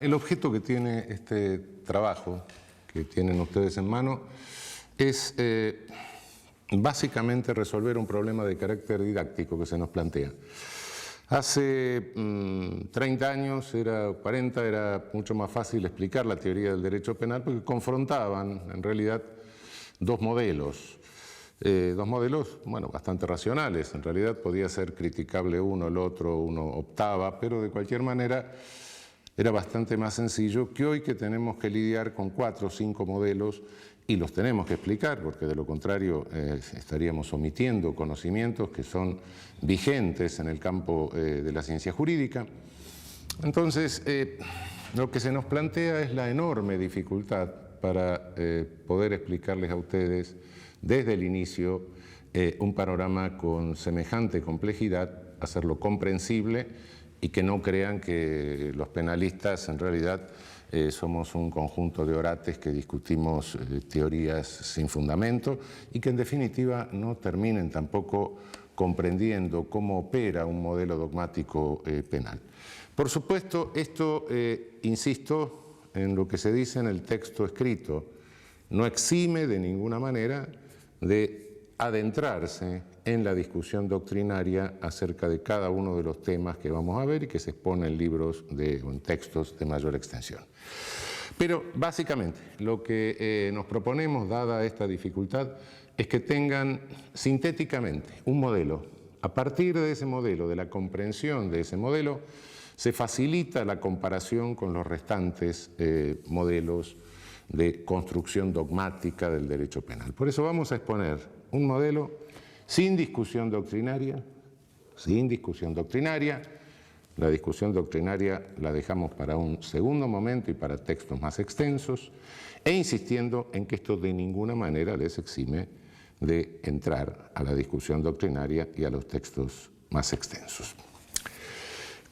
El objeto que tiene este trabajo que tienen ustedes en mano es básicamente resolver un problema de carácter didáctico que se nos plantea. Hace 30 años, 40, era mucho más fácil explicar la teoría del derecho penal porque confrontaban en realidad dos modelos, bueno, bastante racionales. En realidad podía ser criticable uno, el otro, uno optaba, pero de cualquier manera era bastante más sencillo que hoy, que tenemos que lidiar con 4 o 5 modelos y los tenemos que explicar, porque de lo contrario estaríamos omitiendo conocimientos que son vigentes en el campo de la ciencia jurídica. Entonces, lo que se nos plantea es la enorme dificultad para poder explicarles a ustedes desde el inicio un panorama con semejante complejidad, hacerlo comprensible y que no crean que los penalistas en realidad somos un conjunto de orates que discutimos teorías sin fundamento y que en definitiva no terminen tampoco comprendiendo cómo opera un modelo dogmático penal. Por supuesto, esto, insisto en lo que se dice en el texto escrito, no exime de ninguna manera de adentrarse en la discusión doctrinaria acerca de cada uno de los temas que vamos a ver y que se expone en libros o en textos de mayor extensión. Pero básicamente lo que nos proponemos, dada esta dificultad, es que tengan sintéticamente un modelo. A partir de ese modelo, de la comprensión de ese modelo, se facilita la comparación con los restantes modelos de construcción dogmática del derecho penal. Por eso vamos a exponer un modelo sin discusión doctrinaria, La discusión doctrinaria la dejamos para un segundo momento y para textos más extensos, e insistiendo en que esto de ninguna manera les exime de entrar a la discusión doctrinaria y a los textos más extensos.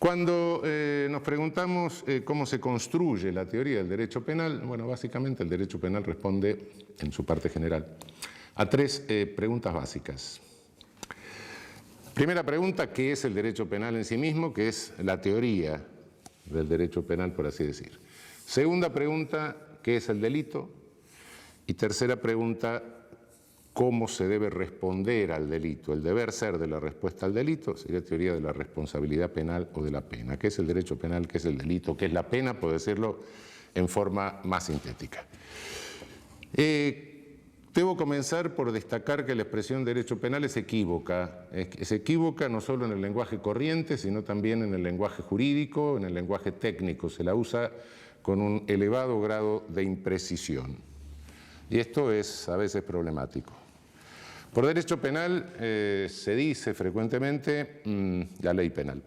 Cuando nos preguntamos cómo se construye la teoría del derecho penal, bueno, básicamente el derecho penal responde, en su parte general, a 3 preguntas básicas. Primera pregunta, ¿qué es el derecho penal en sí mismo? ¿Qué es la teoría del derecho penal, por así decir? Segunda pregunta, ¿qué es el delito? Y tercera pregunta, ¿cómo se debe responder al delito? El deber ser de la respuesta al delito sería teoría de la responsabilidad penal o de la pena. ¿Qué es el derecho penal? ¿Qué es el delito? ¿Qué es la pena? Por decirlo en forma más sintética. Debo comenzar por destacar que la expresión derecho penal es equívoca. Es equívoca no solo en el lenguaje corriente, sino también en el lenguaje jurídico, en el lenguaje técnico. Se la usa con un elevado grado de imprecisión. Y esto es a veces problemático. Por derecho penal se dice frecuentemente la ley penal.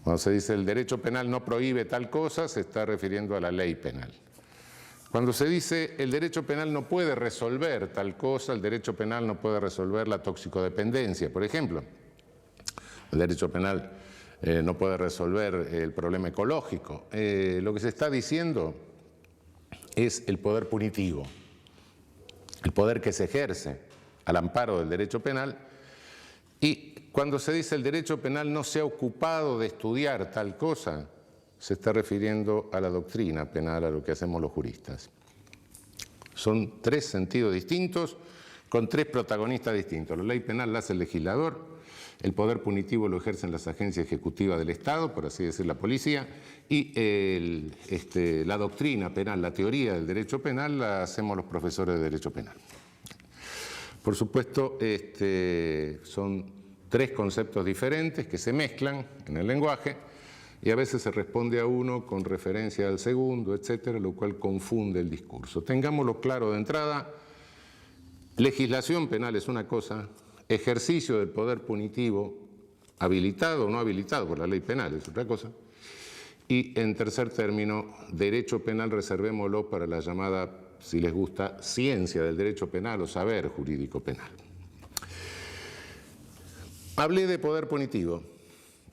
Cuando se dice el derecho penal no prohíbe tal cosa, se está refiriendo a la ley penal. Cuando se dice el derecho penal no puede resolver tal cosa, el derecho penal no puede resolver la toxicodependencia, por ejemplo. El derecho penal no puede resolver el problema ecológico. Lo que se está diciendo es el poder punitivo, el poder que se ejerce al amparo del derecho penal. Y cuando se dice el derecho penal no se ha ocupado de estudiar tal cosa, se está refiriendo a la doctrina penal, a lo que hacemos los juristas. Son 3 sentidos distintos, con 3 protagonistas distintos. La ley penal la hace el legislador, el poder punitivo lo ejercen las agencias ejecutivas del Estado, por así decir, la policía, y la doctrina penal, la teoría del derecho penal, la hacemos los profesores de derecho penal. Por supuesto, son 3 conceptos diferentes que se mezclan en el lenguaje, y a veces se responde a uno con referencia al segundo, etcétera, lo cual confunde el discurso. Tengámoslo claro de entrada: legislación penal es una cosa, ejercicio del poder punitivo, habilitado o no habilitado por la ley penal, es otra cosa, y en tercer término, derecho penal reservémoslo para la llamada, si les gusta, ciencia del derecho penal o saber jurídico penal. Hablé de poder punitivo.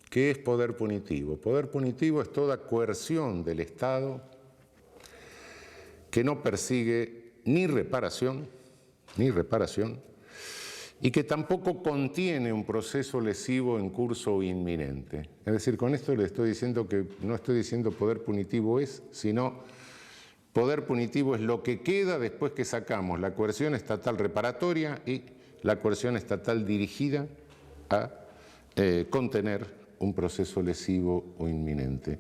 ¿Qué es poder punitivo? Poder punitivo es toda coerción del Estado que no persigue ni reparación, y que tampoco contiene un proceso lesivo en curso o inminente. Es decir, con esto le estoy diciendo que no estoy diciendo poder punitivo es, sino poder punitivo es lo que queda después que sacamos la coerción estatal reparatoria y la coerción estatal dirigida a contener un proceso lesivo o inminente.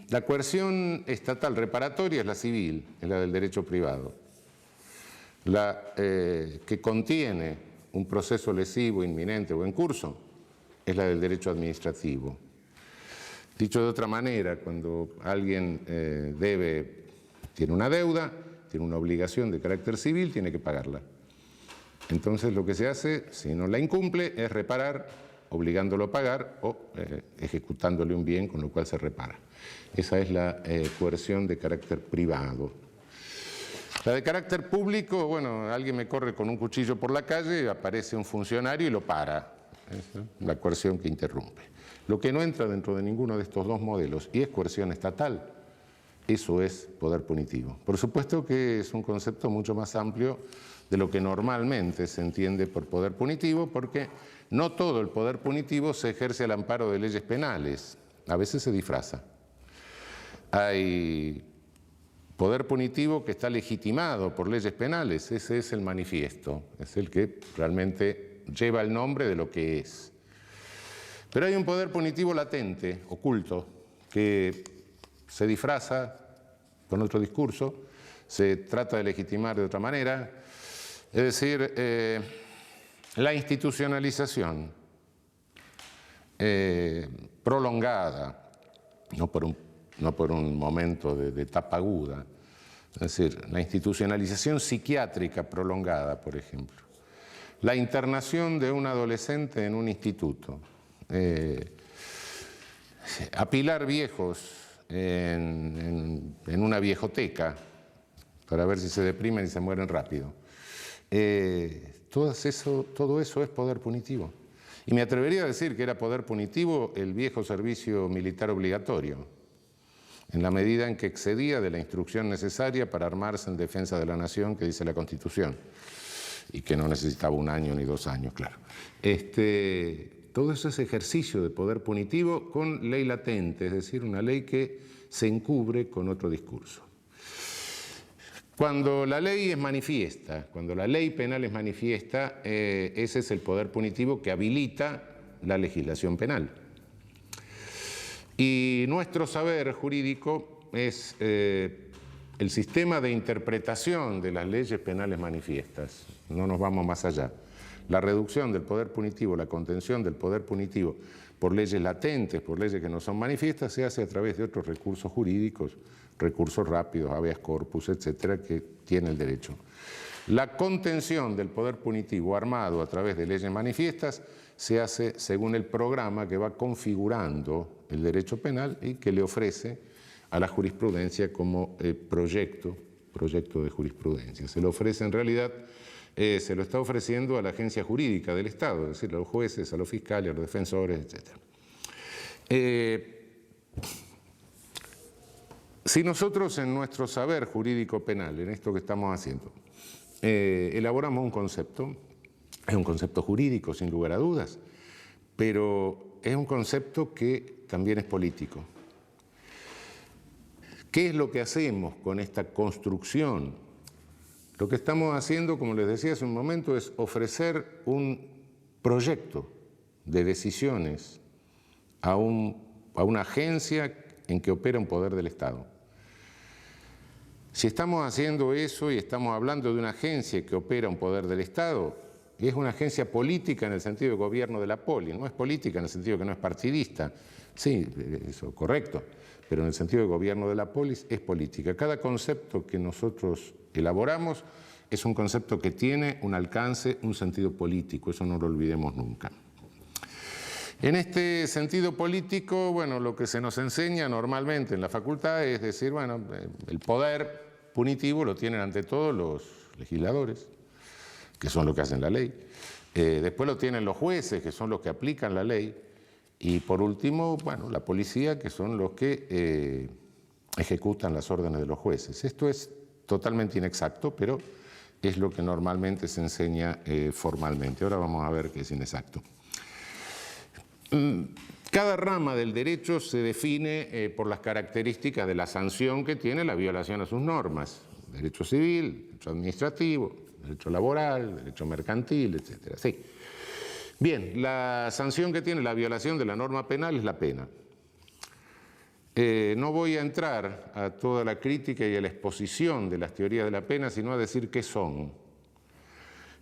La coerción estatal reparatoria es la civil, es la del derecho privado. La que contiene un proceso lesivo inminente o en curso es la del derecho administrativo. Dicho de otra manera, cuando alguien tiene una deuda, tiene una obligación de carácter civil, tiene que pagarla. Entonces lo que se hace, si no la incumple, es reparar, obligándolo a pagar o ejecutándole un bien con lo cual se repara. Esa es la coerción de carácter privado. La de carácter público, bueno, alguien me corre con un cuchillo por la calle, aparece un funcionario y lo para. Esa es la coerción que interrumpe. Lo que no entra dentro de ninguno de estos dos modelos y es coerción estatal, eso es poder punitivo. Por supuesto que es un concepto mucho más amplio de lo que normalmente se entiende por poder punitivo, porque no todo el poder punitivo se ejerce al amparo de leyes penales, a veces se disfraza. Hay poder punitivo que está legitimado por leyes penales, ese es el manifiesto, es el que realmente lleva el nombre de lo que es. Pero hay un poder punitivo latente, oculto, que se disfraza con otro discurso, se trata de legitimar de otra manera, es decir, la institucionalización prolongada, no por un momento de etapa aguda, es decir, la institucionalización psiquiátrica prolongada, por ejemplo, la internación de un adolescente en un instituto, apilar viejos en una viejoteca para ver si se deprimen y se mueren rápido. Todo eso es poder punitivo. Y me atrevería a decir que era poder punitivo el viejo servicio militar obligatorio, en la medida en que excedía de la instrucción necesaria para armarse en defensa de la nación que dice la Constitución, y que no necesitaba 1 año ni 2 años, claro. Todo eso es ejercicio de poder punitivo con ley latente, es decir, una ley que se encubre con otro discurso. Cuando la ley es manifiesta, cuando la ley penal es manifiesta, ese es el poder punitivo que habilita la legislación penal. Y nuestro saber jurídico es el sistema de interpretación de las leyes penales manifiestas. No nos vamos más allá. La reducción del poder punitivo, la contención del poder punitivo por leyes latentes, por leyes que no son manifiestas, se hace a través de otros recursos jurídicos, recursos rápidos, habeas corpus, etcétera, que tiene el derecho. La contención del poder punitivo armado a través de leyes manifiestas se hace según el programa que va configurando el derecho penal y que le ofrece a la jurisprudencia como proyecto de jurisprudencia. Se lo ofrece en realidad, se lo está ofreciendo a la agencia jurídica del Estado, es decir, a los jueces, a los fiscales, a los defensores, etc. Si nosotros en nuestro saber jurídico penal, en esto que estamos haciendo, elaboramos un concepto, es un concepto jurídico sin lugar a dudas, pero es un concepto que también es político. ¿Qué es lo que hacemos con esta construcción? Lo que estamos haciendo, como les decía hace un momento, es ofrecer un proyecto de decisiones a una agencia en que opera un poder del Estado. Si estamos haciendo eso y estamos hablando de una agencia que opera un poder del Estado, y es una agencia política en el sentido de gobierno de la poli, no es política en el sentido que no es partidista, sí, eso es correcto, pero en el sentido de gobierno de la polis es política. Cada concepto que nosotros elaboramos es un concepto que tiene un alcance, un sentido político, eso no lo olvidemos nunca. En este sentido político, bueno, lo que se nos enseña normalmente en la facultad es decir, bueno, el poder punitivo lo tienen ante todo los legisladores, que son los que hacen la ley. Después lo tienen los jueces, que son los que aplican la ley. Y por último, bueno, la policía, que son los que ejecutan las órdenes de los jueces. Esto es totalmente inexacto, pero es lo que normalmente se enseña formalmente. Ahora vamos a ver qué es inexacto. Cada rama del derecho se define por las características de la sanción que tiene la violación a sus normas. Derecho civil, derecho administrativo, derecho laboral, derecho mercantil, etc. Sí. Bien, la sanción que tiene la violación de la norma penal es la pena. No voy a entrar a toda la crítica y a la exposición de las teorías de la pena, sino a decir qué son.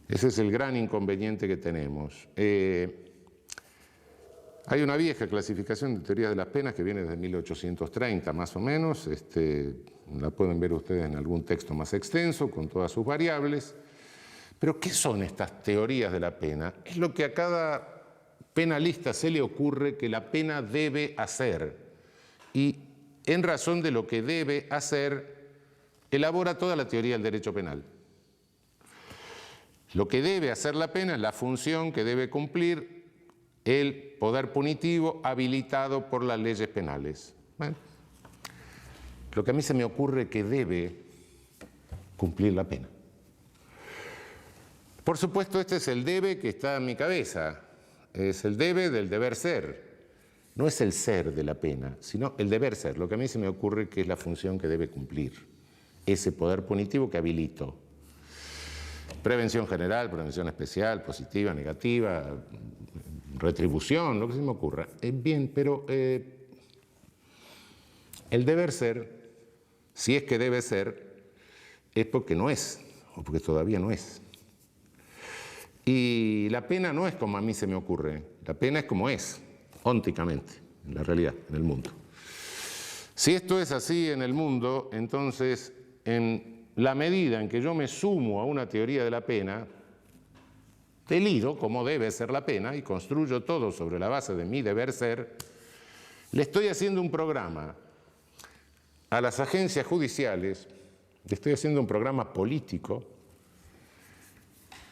Ese es el gran inconveniente que tenemos. Hay una vieja clasificación de teorías de las penas que viene desde 1830 más o menos, la pueden ver ustedes en algún texto más extenso con todas sus variables. Pero ¿qué son estas teorías de la pena? Es lo que a cada penalista se le ocurre que la pena debe hacer y en razón de lo que debe hacer elabora toda la teoría del derecho penal. Lo que debe hacer la pena es la función que debe cumplir el poder punitivo habilitado por las leyes penales. Bueno, lo que a mí se me ocurre que debe cumplir la pena. Por supuesto, este es el debe que está en mi cabeza, es el debe del deber ser. No es el ser de la pena, sino el deber ser, lo que a mí se me ocurre que es la función que debe cumplir, ese poder punitivo que habilito. Prevención general, prevención especial, positiva, negativa, retribución, lo que se me ocurra. Bien, pero el deber ser, si es que debe ser, es porque no es, o porque todavía no es. Y la pena no es como a mí se me ocurre, la pena es como es, ónticamente, en la realidad, en el mundo. Si esto es así en el mundo, entonces, en la medida en que yo me sumo a una teoría de la pena, deliro como debe ser la pena y construyo todo sobre la base de mi deber ser, le estoy haciendo un programa a las agencias judiciales, le estoy haciendo un programa político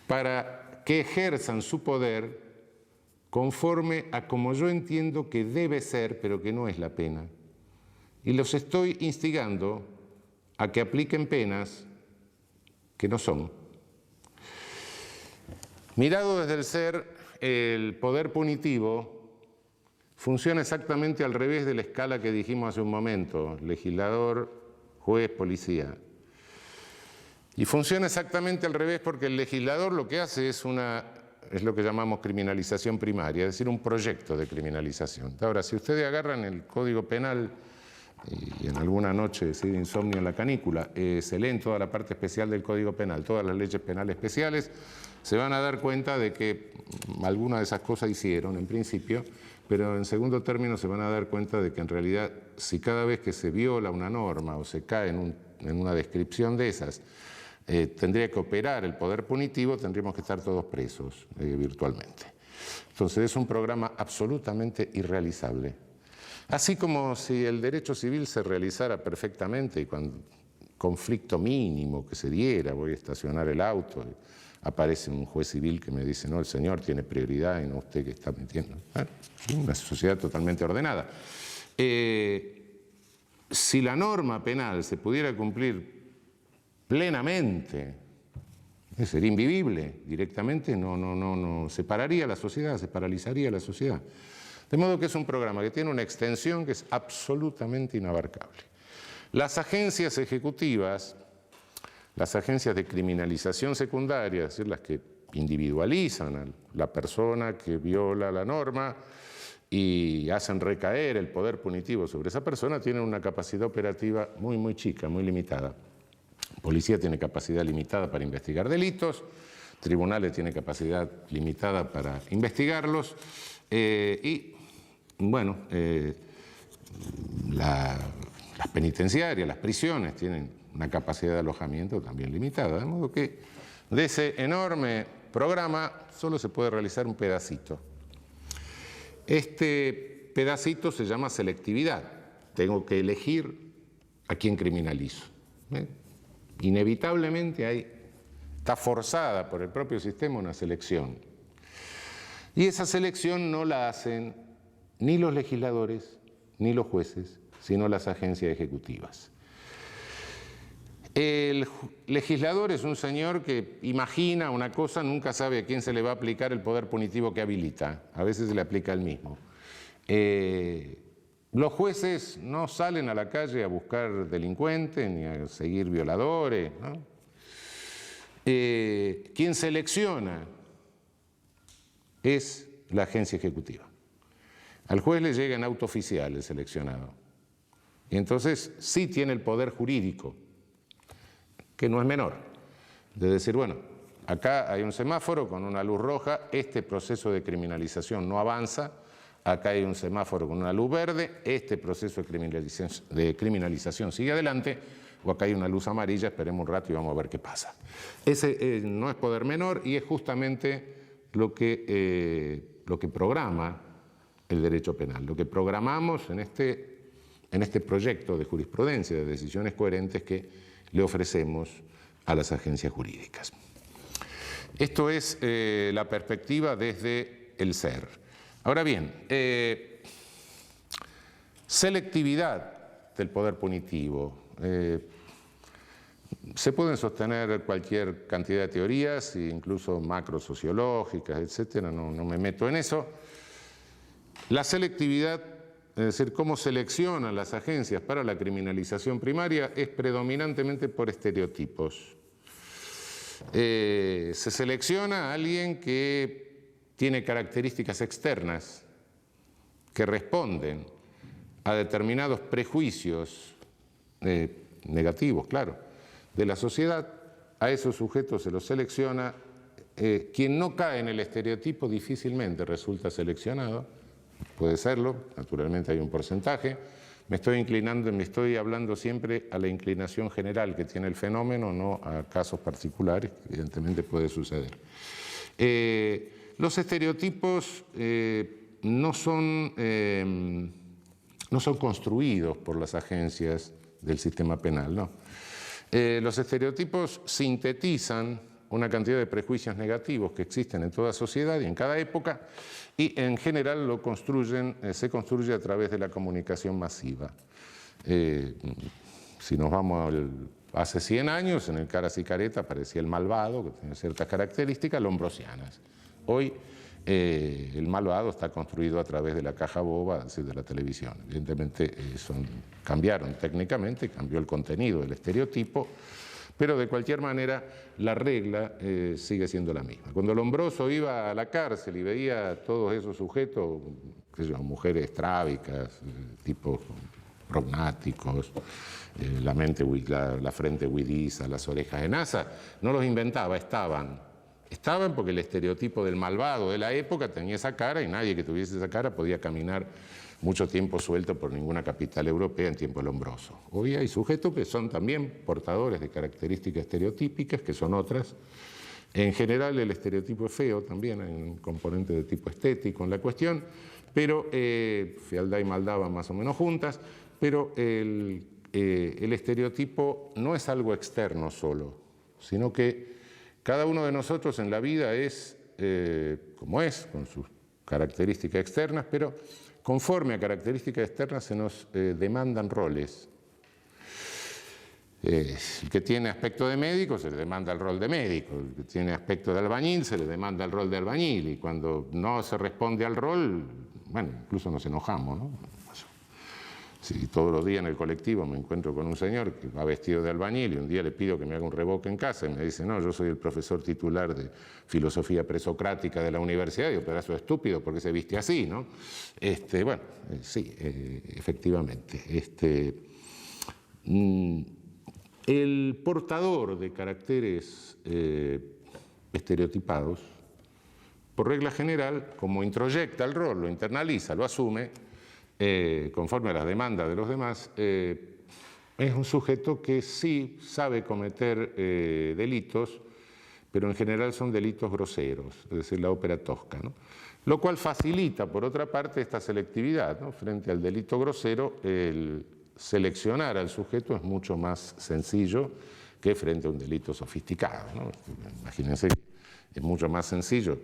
para que ejerzan su poder conforme a como yo entiendo que debe ser, pero que no es la pena. Y los estoy instigando a que apliquen penas que no son. Mirado desde el ser, el poder punitivo funciona exactamente al revés de la escala que dijimos hace un momento, legislador, juez, policía. Y funciona exactamente al revés porque el legislador lo que hace es lo que llamamos criminalización primaria, es decir, un proyecto de criminalización. Ahora, si ustedes agarran el Código Penal y en alguna noche de insomnio en la canícula, se leen toda la parte especial del Código Penal, todas las leyes penales especiales, se van a dar cuenta de que algunas de esas cosas hicieron en principio, pero en segundo término se van a dar cuenta de que en realidad si cada vez que se viola una norma o se cae en una descripción de esas, tendría que operar el poder punitivo, tendríamos que estar todos presos virtualmente. Entonces es un programa absolutamente irrealizable. Así como si el derecho civil se realizara perfectamente y cuando conflicto mínimo que se diera, voy a estacionar el auto, aparece un juez civil que me dice, no, el señor tiene prioridad y no usted que está metiendo. Una sociedad totalmente ordenada. Si la norma penal se pudiera cumplir plenamente, sería invivible, directamente no separaría la sociedad, se paralizaría la sociedad. De modo que es un programa que tiene una extensión que es absolutamente inabarcable. Las agencias ejecutivas, las agencias de criminalización secundaria, es decir, las que individualizan a la persona que viola la norma y hacen recaer el poder punitivo sobre esa persona, tienen una capacidad operativa muy, muy chica, muy limitada. Policía tiene capacidad limitada para investigar delitos, tribunales tienen capacidad limitada para investigarlos y, bueno, las penitenciarias, las prisiones tienen una capacidad de alojamiento también limitada, de modo que de ese enorme programa solo se puede realizar un pedacito. Este pedacito se llama selectividad. Tengo que elegir a quién criminalizo. Inevitablemente está forzada por el propio sistema una selección. Y esa selección no la hacen ni los legisladores ni los jueces, sino las agencias ejecutivas. El legislador es un señor que imagina una cosa, nunca sabe a quién se le va a aplicar el poder punitivo que habilita. A veces se le aplica el mismo. Los jueces no salen a la calle a buscar delincuentes ni a seguir violadores, ¿no? Quien selecciona es la agencia ejecutiva. Al juez le llega en auto oficial el seleccionado. Y entonces sí tiene el poder jurídico, que no es menor, de decir, bueno, acá hay un semáforo con una luz roja, este proceso de criminalización no avanza, acá hay un semáforo con una luz verde, este proceso de criminalización sigue adelante, o acá hay una luz amarilla, esperemos un rato y vamos a ver qué pasa. Ese no es poder menor y es justamente lo que programa el derecho penal, lo que programamos en este proyecto de jurisprudencia, de decisiones coherentes que le ofrecemos a las agencias jurídicas. Esto es la perspectiva desde el ser. Ahora bien, selectividad del poder punitivo. Se pueden sostener cualquier cantidad de teorías, incluso macrosociológicas, etcétera, no me meto en eso. La selectividad, es decir, cómo seleccionan las agencias para la criminalización primaria, es predominantemente por estereotipos. Se selecciona a alguien que tiene características externas, que responden a determinados prejuicios negativos, claro, de la sociedad. A esos sujetos se los selecciona. Quien no cae en el estereotipo difícilmente resulta seleccionado. Puede serlo, naturalmente hay un porcentaje. Me estoy hablando siempre a la inclinación general que tiene el fenómeno, no a casos particulares, que evidentemente puede suceder. Los estereotipos no son construidos por las agencias del sistema penal, no. Los estereotipos sintetizan una cantidad de prejuicios negativos que existen en toda sociedad y en cada época, y en general se construye a través de la comunicación masiva. Si nos vamos hace 100 años, en el Caras y Careta aparecía el malvado, que tiene ciertas características lombrosianas. Hoy el malvado está construido a través de la caja boba, es decir, de la televisión. Evidentemente cambiaron técnicamente, cambió el contenido del estereotipo, pero de cualquier manera la regla sigue siendo la misma. Cuando Lombroso iba a la cárcel y veía a todos esos sujetos, mujeres estrábicas, tipos prognáticos, la frente huidiza, las orejas en asa, no los inventaba, estaban porque el estereotipo del malvado de la época tenía esa cara y nadie que tuviese esa cara podía caminar mucho tiempo suelto por ninguna capital europea en tiempo Lombroso. Hoy hay sujetos que son también portadores de características estereotípicas, que son otras. En general el estereotipo es feo, también hay un componente de tipo estético en la cuestión, pero fealdad y maldad van más o menos juntas, pero el estereotipo no es algo externo solo, sino que cada uno de nosotros en la vida es como es, con sus características externas, pero conforme a características externas se nos demandan roles. El que tiene aspecto de médico se le demanda el rol de médico, el que tiene aspecto de albañil se le demanda el rol de albañil, y cuando no se responde al rol, bueno, incluso nos enojamos, ¿no? Si todos los días en el colectivo me encuentro con un señor que va vestido de albañil y un día le pido que me haga un revoque en casa y me dice, no, yo soy el profesor titular de filosofía presocrática de la universidad, y digo, pedazo estúpido, porque se viste así, ¿no? Bueno, sí, efectivamente. El portador de caracteres estereotipados, por regla general, como introyecta el rol, lo internaliza, lo asume, conforme a las demandas de los demás, es un sujeto que sí sabe cometer delitos, pero en general son delitos groseros, es decir, la ópera tosca, ¿no? Lo cual facilita, por otra parte, esta selectividad, ¿no? Frente al delito grosero, el seleccionar al sujeto es mucho más sencillo que frente a un delito sofisticado, ¿no? Imagínense que es mucho más sencillo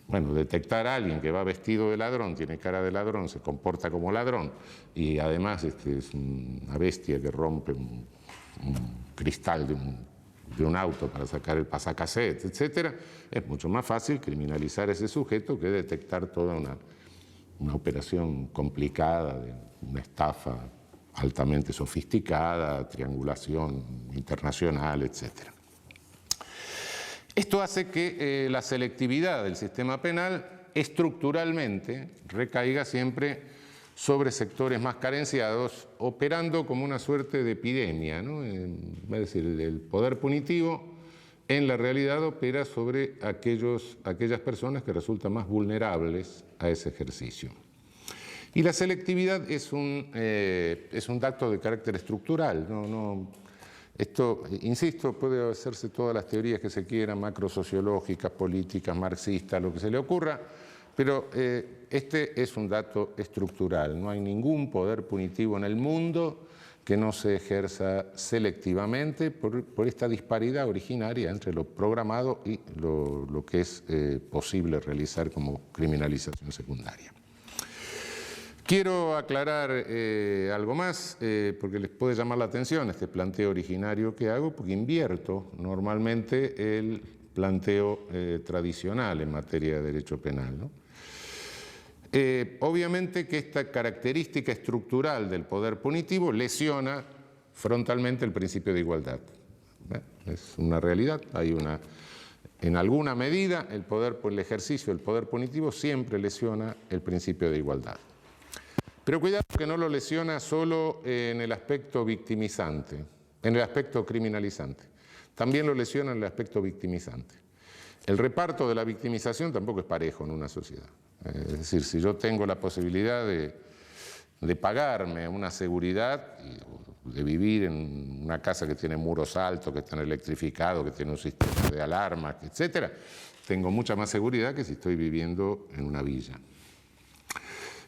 detectar a alguien que va vestido de ladrón, tiene cara de ladrón, se comporta como ladrón y además es una bestia que rompe cristal de un auto para sacar el pasacassette, etc., es mucho más fácil criminalizar a ese sujeto que detectar toda una operación complicada, de una estafa altamente sofisticada, triangulación internacional, etc. Esto hace que la selectividad del sistema penal estructuralmente recaiga siempre sobre sectores más carenciados, operando como una suerte de epidemia, ¿no? Es decir, el poder punitivo en la realidad opera sobre aquellas personas que resultan más vulnerables a ese ejercicio. Y la selectividad es un dato de carácter estructural. Esto, insisto, puede hacerse todas las teorías que se quieran, macrosociológicas, políticas, marxistas, lo que se le ocurra, pero este es un dato estructural. No hay ningún poder punitivo en el mundo que no se ejerza selectivamente por esta disparidad originaria entre lo programado y lo que es posible realizar como criminalización secundaria. Quiero aclarar algo más, porque les puede llamar la atención este planteo originario que hago, porque invierto normalmente el planteo tradicional en materia de derecho penal, ¿no? Obviamente que esta característica estructural del poder punitivo lesiona frontalmente el principio de igualdad. Es una realidad, en alguna medida el ejercicio del poder punitivo siempre lesiona el principio de igualdad. Pero cuidado que no lo lesiona solo en el aspecto victimizante, en el aspecto criminalizante. También lo lesiona en el aspecto victimizante. El reparto de la victimización tampoco es parejo en una sociedad. Es decir, si yo tengo la posibilidad de pagarme una seguridad, de vivir en una casa que tiene muros altos, que están electrificados, que tiene un sistema de alarmas, etc., tengo mucha más seguridad que si estoy viviendo en una villa.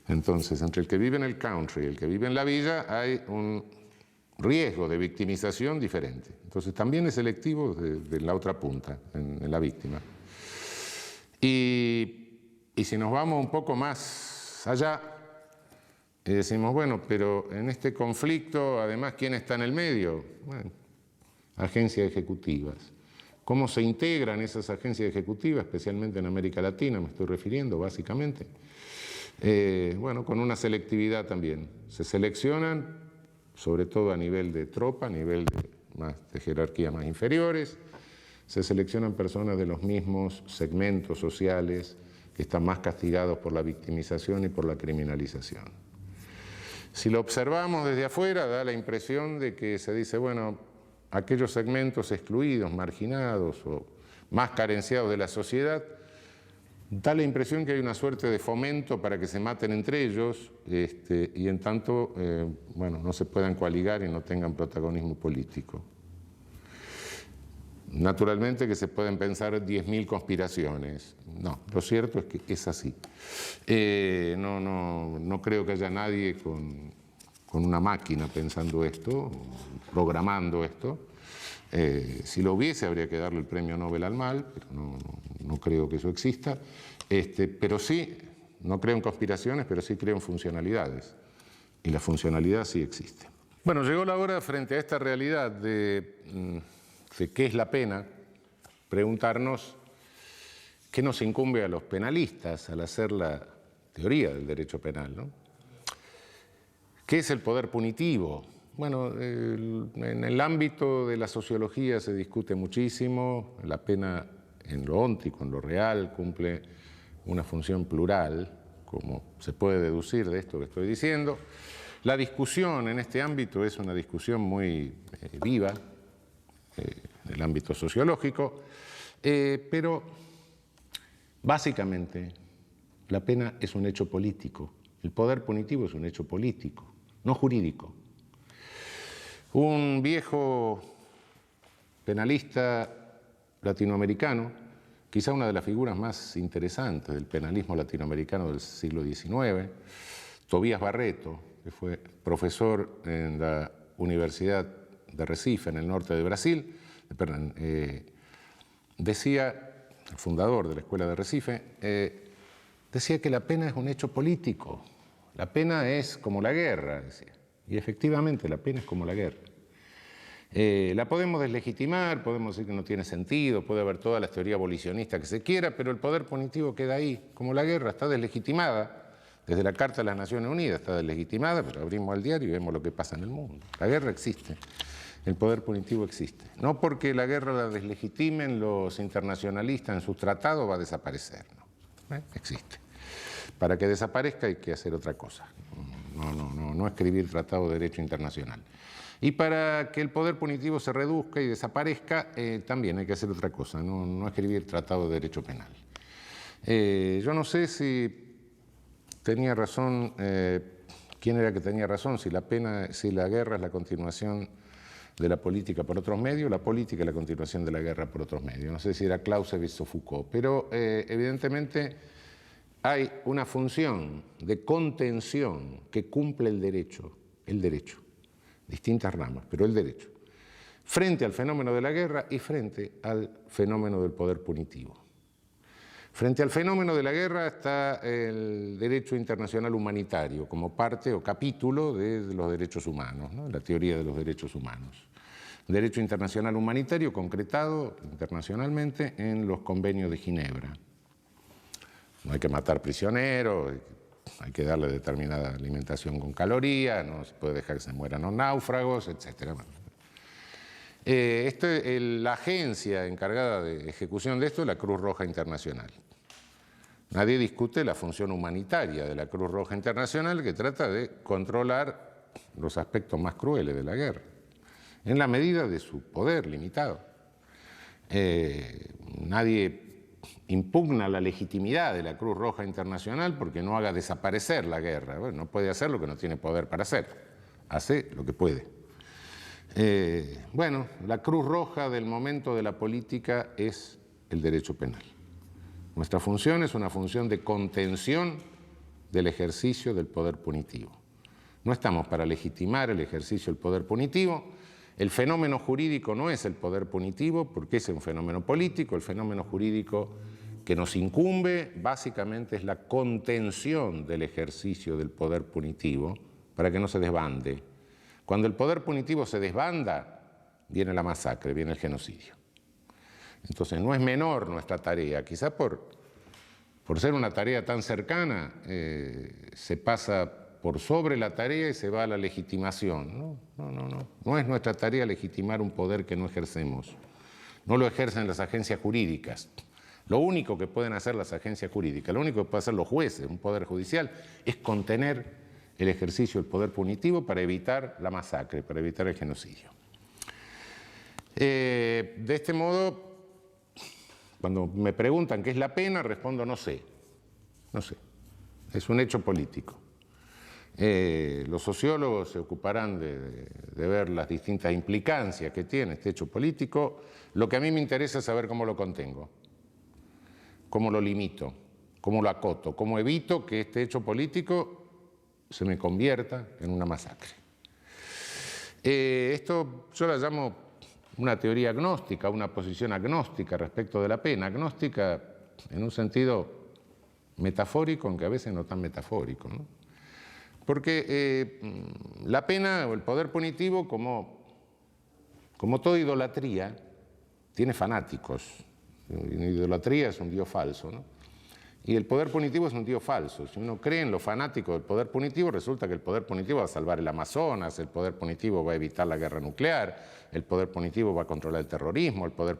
Entonces, entre el que vive en el country y el que vive en la villa hay un riesgo de victimización diferente. Entonces, también es selectivo de la otra punta, en la víctima. Y si nos vamos un poco más allá, y decimos, bueno, pero en este conflicto, además, ¿quién está en el medio? Bueno, agencias ejecutivas. ¿Cómo se integran esas agencias ejecutivas, especialmente en América Latina, me estoy refiriendo, básicamente? Bueno, con una selectividad también. Se seleccionan, sobre todo a nivel de tropa, a nivel de jerarquía más inferiores, se seleccionan personas de los mismos segmentos sociales que están más castigados por la victimización y por la criminalización. Si lo observamos desde afuera, da la impresión de que se dice, bueno, aquellos segmentos excluidos, marginados o más carenciados de la sociedad, da la impresión que hay una suerte de fomento para que se maten entre ellos y en tanto, bueno, no se puedan coaligar y no tengan protagonismo político. Naturalmente que se pueden pensar 10.000 conspiraciones. No, lo cierto es que es así. No creo que haya nadie con una máquina pensando esto, programando esto. Si lo hubiese, habría que darle el premio Nobel al mal, pero no creo que eso exista. Pero sí, no creo en conspiraciones, pero sí creo en funcionalidades. Y la funcionalidad sí existe. Bueno, llegó la hora, frente a esta realidad de qué es la pena, preguntarnos qué nos incumbe a los penalistas al hacer la teoría del derecho penal, ¿no? ¿Qué es el poder punitivo? Bueno, en el ámbito de la sociología se discute muchísimo. La pena en lo óntico, en lo real, cumple una función plural, como se puede deducir de esto que estoy diciendo. La discusión en este ámbito es una discusión muy viva, en el ámbito sociológico, pero básicamente la pena es un hecho político. El poder punitivo es un hecho político, no jurídico. Un viejo penalista latinoamericano, quizá una de las figuras más interesantes del penalismo latinoamericano del siglo XIX, Tobías Barreto, que fue profesor en la Universidad de Recife, en el norte de Brasil, decía, el fundador de la Escuela de Recife, decía que la pena es un hecho político. La pena es como la guerra, decía. Y efectivamente la pena es como la guerra. La podemos deslegitimar, podemos decir que no tiene sentido, puede haber todas las teorías abolicionistas que se quiera, pero el poder punitivo queda ahí. Como la guerra está deslegitimada, desde la Carta de las Naciones Unidas está deslegitimada, pero abrimos el diario y vemos lo que pasa en el mundo. La guerra existe, el poder punitivo existe. No porque la guerra la deslegitimen los internacionalistas en sus tratados va a desaparecer, ¿no? Existe. Para que desaparezca hay que hacer otra cosa, no escribir tratado de derecho internacional. Y para que el poder punitivo se reduzca y desaparezca, también hay que hacer otra cosa, no escribir tratado de derecho penal. Yo no sé si tenía razón, quién era que tenía razón, si la guerra es la continuación de la política por otros medios, la política es la continuación de la guerra por otros medios. No sé si era Clausewitz o Foucault, pero evidentemente hay una función de contención que cumple el derecho, distintas ramas, pero el derecho, frente al fenómeno de la guerra y frente al fenómeno del poder punitivo. Frente al fenómeno de la guerra está el derecho internacional humanitario como parte o capítulo de los derechos humanos, ¿no? La teoría de los derechos humanos. Derecho internacional humanitario concretado internacionalmente en los convenios de Ginebra. No hay que matar prisioneros, hay que darle determinada alimentación con calorías, no se puede dejar que se mueran los náufragos, etc. La agencia encargada de ejecución de esto es la Cruz Roja Internacional. Nadie discute la función humanitaria de la Cruz Roja Internacional, que trata de controlar los aspectos más crueles de la guerra, en la medida de su poder limitado. Nadie impugna la legitimidad de la Cruz Roja Internacional porque no haga desaparecer la guerra. Bueno, no puede hacer lo que no tiene poder para hacer. Hace lo que puede. Bueno, la Cruz Roja del momento de la política es el derecho penal. Nuestra función es una función de contención del ejercicio del poder punitivo. No estamos para legitimar el ejercicio del poder punitivo. El fenómeno jurídico no es el poder punitivo porque es un fenómeno político. El fenómeno jurídico que nos incumbe básicamente es la contención del ejercicio del poder punitivo para que no se desbande. Cuando el poder punitivo se desbanda, viene la masacre, viene el genocidio. Entonces no es menor nuestra tarea, quizás por ser una tarea tan cercana se pasa por sobre la tarea y se va a la legitimación. No es nuestra tarea legitimar un poder que no ejercemos. No lo ejercen las agencias jurídicas. Lo único que pueden hacer las agencias jurídicas, lo único que pueden hacer los jueces, un poder judicial, es contener el ejercicio del poder punitivo para evitar la masacre, para evitar el genocidio. De este modo, cuando me preguntan qué es la pena, respondo no sé. No sé. Es un hecho político. Los sociólogos se ocuparán de ver las distintas implicancias que tiene este hecho político. Lo que a mí me interesa es saber cómo lo contengo, cómo lo limito, cómo lo acoto, cómo evito que este hecho político se me convierta en una masacre. Esto yo la llamo una teoría agnóstica, una posición agnóstica respecto de la pena. Agnóstica en un sentido metafórico, aunque a veces no tan metafórico, ¿no? Porque la pena o el poder punitivo, como toda idolatría, tiene fanáticos. La idolatría es un dios falso, ¿no? Y el poder punitivo es un dios falso. Si uno cree en lo fanático del poder punitivo, resulta que el poder punitivo va a salvar el Amazonas, el poder punitivo va a evitar la guerra nuclear, el poder punitivo va a controlar el terrorismo, el poder